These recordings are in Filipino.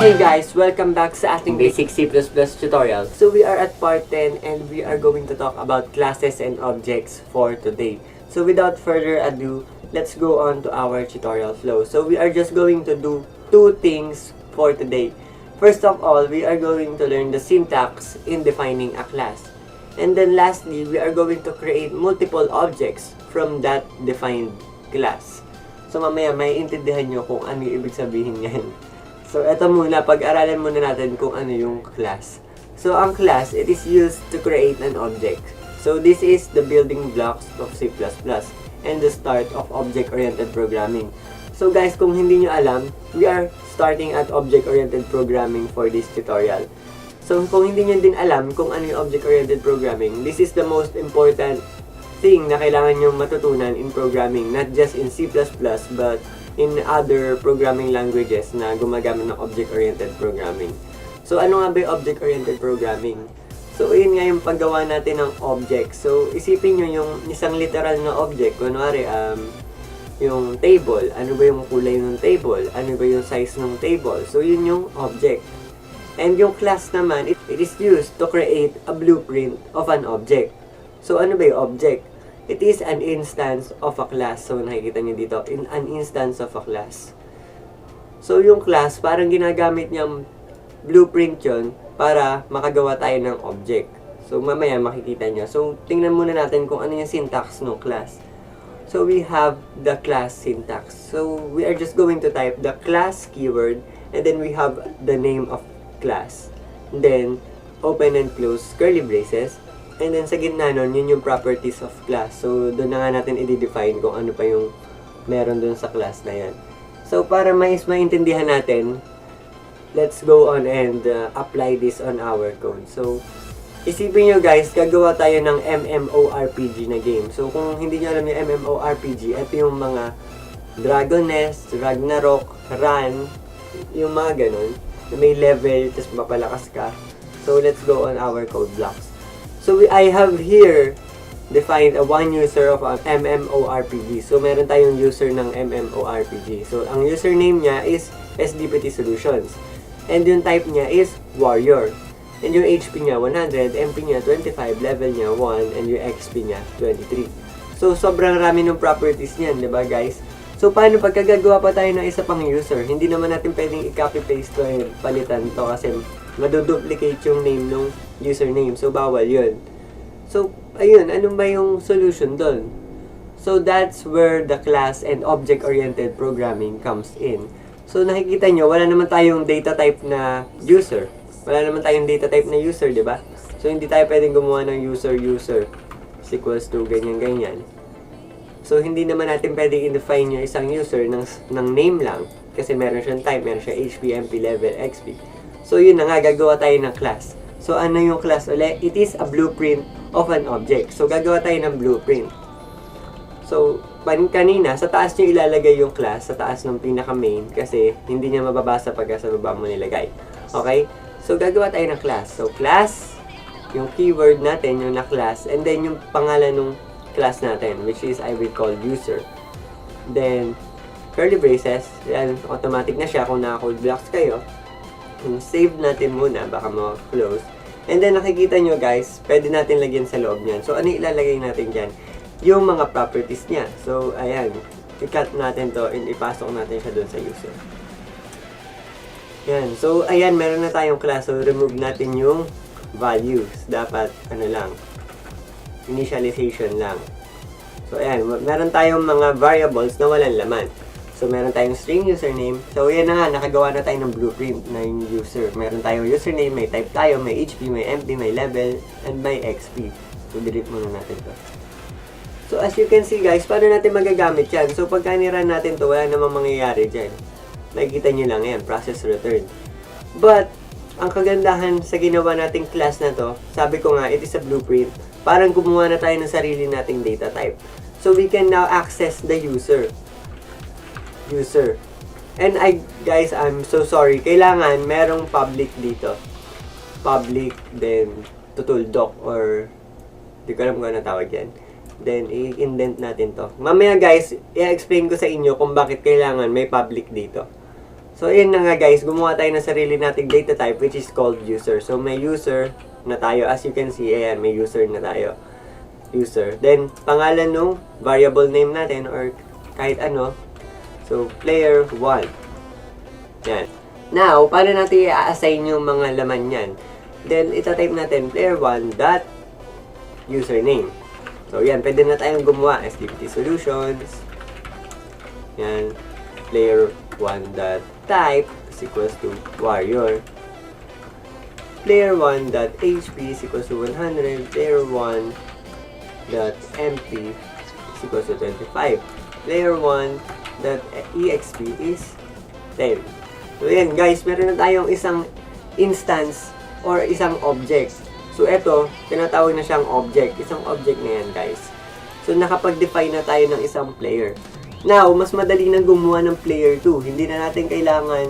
Hey guys! Welcome back sa ating basic C++ tutorial. So we are at part 10 and we are going to talk about classes and objects for today. So without further ado, let's go on to our tutorial flow. So we are just going to do two things for today. First of all, we are going to learn the syntax in defining a class. And then lastly, we are going to create multiple objects from that defined class. So mamaya may intindihan nyo kung ano yung ibig sabihin ngayon. So, eto muna, pag-aralan muna natin kung ano yung class. So, ang class, it is used to create an object. So, this is the building blocks of C++ and the start of object-oriented programming. So, guys, kung hindi nyo alam, we are starting at object-oriented programming for this tutorial. So, kung hindi nyo din alam kung ano yung object-oriented programming, this is the most important thing na kailangan nyo matutunan in programming, not just in C++, but in other programming languages na gumagamit ng object-oriented programming. So, ano nga ba yung object-oriented programming? So, yun nga yung paggawa natin ng object. So, isipin nyo yung isang literal na object. Kunwari, yung table. Ano ba yung kulay ng table? Ano ba yung size ng table? So, yun yung object. And yung class naman, it is used to create a blueprint of an object. So, ano ba yung object? It is an instance of a class. So, nakikita nyo dito, an instance of a class. So, yung class, parang ginagamit niyang blueprint yun para makagawa tayo ng object. So, mamaya makikita nyo. So, tingnan muna natin kung ano yung syntax ng class. So, we have the class syntax. So, we are just going to type the class keyword and then we have the name of class. And then, open and close curly braces. And then sa gitna nun, yun yung properties of class. So, doon na nga natin i-define kung ano pa yung meron doon sa class na yan. So, para maintindihan natin, let's go on and apply this on our code. So, isipin nyo guys, gagawa tayo ng MMORPG na game. So, kung hindi nyo alam yung MMORPG, ito yung mga Dragon Nest, Ragnarok, Run, yung mga ganun. May level, tapos mapalakas ka. So, let's go on our code blocks. So, I have here defined a one user of an MMORPG. So, meron tayong user ng MMORPG. So, ang username niya is SDPT Solutions. And yung type niya is Warrior. And yung HP niya 100, MP niya 25, level niya 1, and yung XP niya 23. So, sobrang rami ng properties niyan, di ba guys? So, paano pagkagagawa pa tayo ng isa pang user? Hindi naman natin pwedeng i-copy-paste to and palitan to kasi maduduplicate yung name ng username. So, bawal yun. So, ayun. Ano ba yung solution doon? So, that's where the class and object-oriented programming comes in. So, nakikita nyo, wala naman tayong data type na user. Wala naman tayong data type na user, di ba? So, hindi tayo pwedeng gumawa ng user is equals to ganyan-ganyan. So, hindi naman natin pwedeng i-define yung isang user ng name lang. Kasi meron siyang type, meron siyang HP, MP, level, XP. So, yun na nga, gagawa tayo ng class. So, ano yung class ulit? It is a blueprint of an object. So, gagawa tayo ng blueprint. So, kanina, sa taas nyo ilalagay yung class, sa taas ng pinaka-main, kasi hindi niya mababasa pagka sa baba mo nilagay. Okay? So, gagawa tayo ng class. So, class, yung keyword natin, yung na-class, and then yung pangalan ng class natin, which is I will call user. Then, curly braces, yan, automatic na siya kung naka-code blocks kayo. Save natin muna, baka ma-close. And then, nakikita nyo guys, pwede natin lagyan sa loob niyan. So, ano ilalagay natin dyan? Yung mga properties niya. So, ayan. I-cut natin to and ipasok natin siya dun sa user. Yan. So, ayan, meron na tayong class. So, remove natin yung values. Dapat, ano lang, initialization lang. So, ayan. Meron tayong mga variables na walang laman. So, meron tayong string username. So, yan na nga, nakagawa na tayo ng blueprint na yung user. Meron tayong username, may type tayo, may HP, may MP, may level, and may XP. So, delete muna natin to. So, as you can see guys, paano natin magagamit yan? So, pagka nirun natin to, wala namang mangyayari dyan. Nakikita nyo lang yan, process return. But, ang kagandahan sa ginawa nating class na to, sabi ko nga, it is a blueprint. Parang gumawa na tayo ng sarili nating data type. So, we can now access the user. And guys, I'm so sorry. Kailangan merong public dito. Public, then tutuldoc or di ko alam kung ano tawag yan. Then, i-indent natin to. Mamaya guys, i-explain ko sa inyo kung bakit kailangan may public dito. So, yun na nga guys, gumawa tayo ng sarili nating data type which is called user. So, may user na tayo. As you can see, ayan, may user na tayo. User. Then, pangalan nung variable name natin or kahit ano. So, player 1. Yan. Now, paano natin i-assign yung mga laman yan? Then, itatype natin player1 dot username. So, yan. Pwede na tayong gumawa. SDPT solutions. Yan. Player1 dot type is equals to warrior. Player1 dot HP is equals to 100. Player1 dot MP is equals to 25. Player1 dot EXP is 10. So, yan guys, meron na tayong isang instance or isang object. So, ito, tinatawag na siyang object. Isang object na yan, guys. So, nakapag-define na tayo ng isang player. Now, mas madali na gumawa ng player 2. Hindi na natin kailangan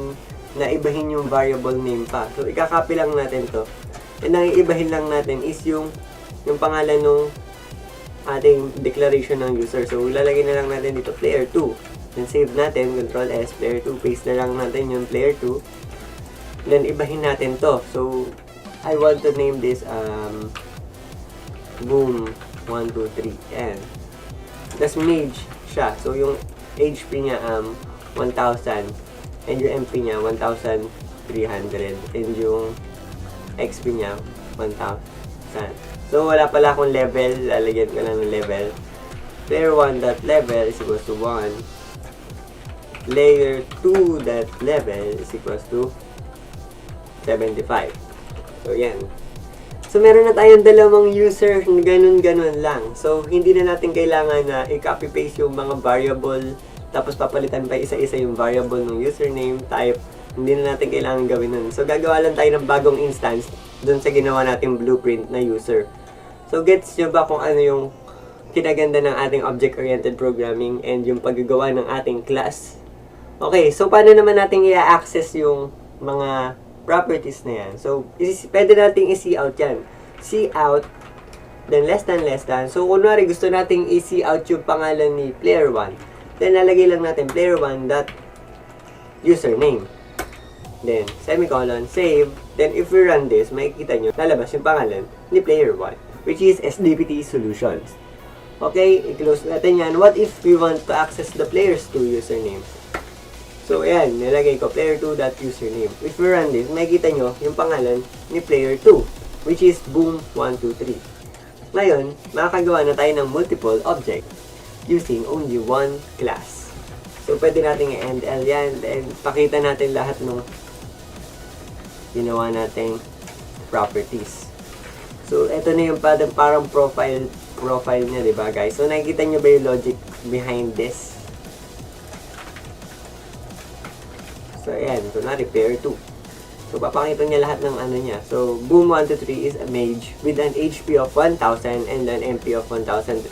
na ibahin yung variable name pa. So, ikakopy lang natin to. And ang iibahin lang natin is yung pangalan ng ating declaration ng user. So, lalagay na lang natin dito player 2. Then, save natin. Control S, player 2. Paste na lang natin yung player 2. Then, ibahin natin to. So, I want to name this, boom, 1, 2, 3, and tas mage siya. So, yung HP niya, 1,000, and yung MP niya, 1,300, and yung XP niya, 1,000. So, wala pala akong level. Lalagyan ko lang ng level. Player 1 dot level is equals to 1. Player 2 dot level is equals to 75. So, yan. So, meron na tayong dalawang user, ganun-ganun lang. So, hindi na natin kailangan na i-copy-paste yung mga variable, tapos papalitan pa isa-isa yung variable ng username, type. Hindi na natin kailangan gawin nun. So, gagawa lang tayo ng bagong instance dun sa ginawa nating blueprint na user. So, gets nyo ba kung ano yung kinaganda ng ating object-oriented programming and yung paggagawa ng ating class? Okay, so paano naman natin i-access yung mga properties na yan? So, pwede nating i-see out yan. See out, then less than. So, kunwari gusto nating i-see out yung pangalan ni player 1. Then, lalagay lang natin player1 dot username. Then, semicolon, save. Then, if we run this, makikita nyo, lalabas yung pangalan ni player 1, which is SDPT solutions. Okay, i-close natin yan. What if we want to access the players to username? So, ayan, nilagay ko player2.username. If we run this, makikita nyo yung pangalan ni player2, which is boom123. Ngayon, makakagawa na tayo ng multiple object using only one class. So, pwede natin i-end L yan, and pakita natin lahat ng ginawa nating properties. So, ito na yung parang profile niya, diba guys? So, nakikita nyo ba yung logic behind this? So, ayan. So, na-repair 2. So, papakita niya lahat ng ano niya. So, boom123 is a mage with an HP of 1,000 and an MP of 1,300.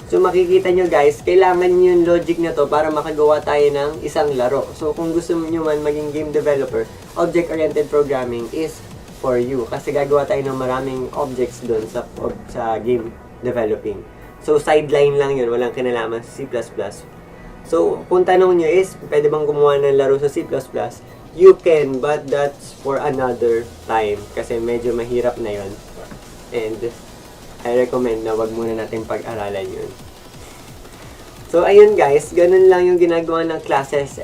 So, makikita nyo guys, kailangan nyo yung logic na to para makagawa tayo ng isang laro. So, kung gusto nyo man maging game developer, object-oriented programming is for you. Kasi gagawa tayo ng maraming objects doon sa game developing. So, sideline lang yun. Walang kinalaman sa C++. So, kung tanong nyo is, pwede bang gumawa ng laro sa C++? You can, but that's for another time. Kasi medyo mahirap na yun. And, I recommend na wag muna natin pag-aralan yun. So, ayun guys, ganun lang yung ginagawa ng classes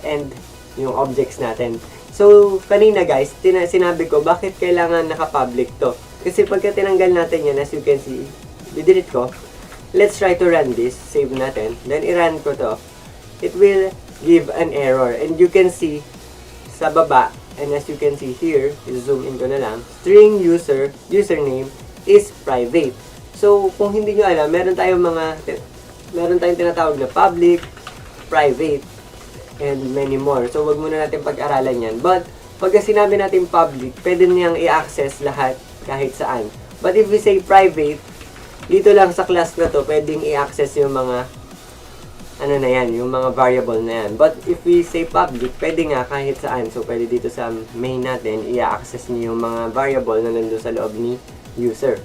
and yung objects natin. So, kanina guys, sinabi ko, bakit kailangan naka-public to? Kasi pagka tinanggal natin yan, as you can see, i-delete ko. Let's try to run this. Save natin. Then, i-run ko to. It will give an error. And you can see sa baba, and as you can see here, i-zoom in ko na lang, string username is private. So, kung hindi nyo alam, meron tayong tinatawag na public, private, and many more. So, wag muna natin pag-aralan yan. But, pagka sinabi natin public, pwede niyang i-access lahat kahit saan. But if we say private, dito lang sa class na to, pwedeng i-access yung mga yung mga variable na yan. But if we say public, pwede nga kahit saan. So, pwede dito sa main natin, i-access niyo yung mga variable na nandun sa loob ni user.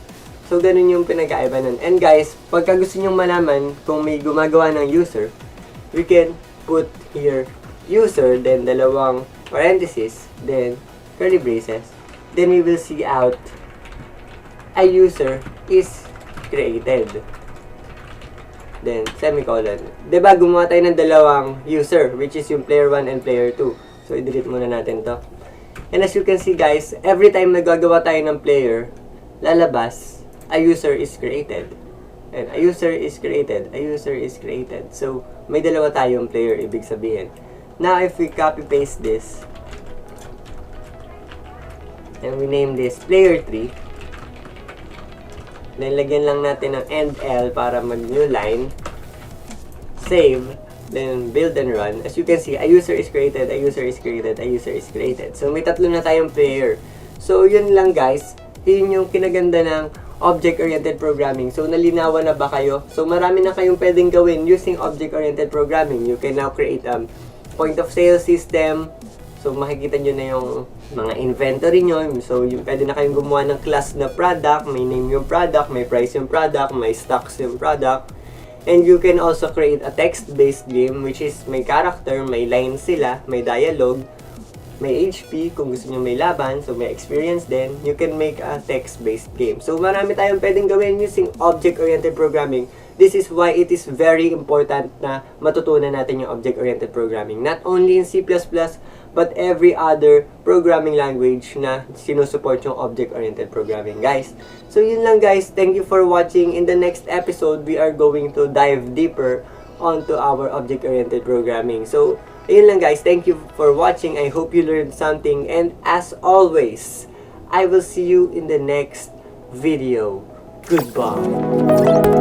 So, ganun yung pinag-aiba nun. And guys, pagka gusto nyo malaman kung may gumagawa ng user, we can put here user, then dalawang parenthesis, then curly braces, then we will see out a user is created. Then, semicolon. Diba, gumawa tayo ng dalawang user, which is yung player 1 and player 2. So, i-delete muna natin to. And as you can see guys, every time nagagawa tayo ng player, lalabas, a user is created. And a user is created. A user is created. So, may dalawa tayong player, ibig sabihin. Now, if we copy-paste this, and we name this player 3, then, lagyan lang natin ng end L para mag-new line. Save. Then, build and run. As you can see, a user is created, a user is created, a user is created. So, may tatlo na tayong player. So, yun lang guys. Yun yung kinaganda ng object-oriented programming. So, nalinawan na ba kayo? So, marami na kayong pwedeng gawin using object-oriented programming. You can now create a point-of-sale system. So, makikita nyo na yung mga inventory nyo. So, yung pwede na kayong gumawa ng class na product. May name yung product, may price yung product, may stocks yung product. And you can also create a text-based game which is may character, may lines sila, may dialogue, may HP kung gusto nyo may laban, so may experience din. You can make a text-based game. So, marami tayong pwedeng gawin using object-oriented programming. This is why it is very important na matutunan natin yung object-oriented programming. Not only in C++, but every other programming language na sinusupport yung object-oriented programming, guys. So, yun lang, guys. Thank you for watching. In the next episode, we are going to dive deeper onto our object-oriented programming. So, ayun lang, guys. Thank you for watching. I hope you learned something. And as always, I will see you in the next video. Goodbye.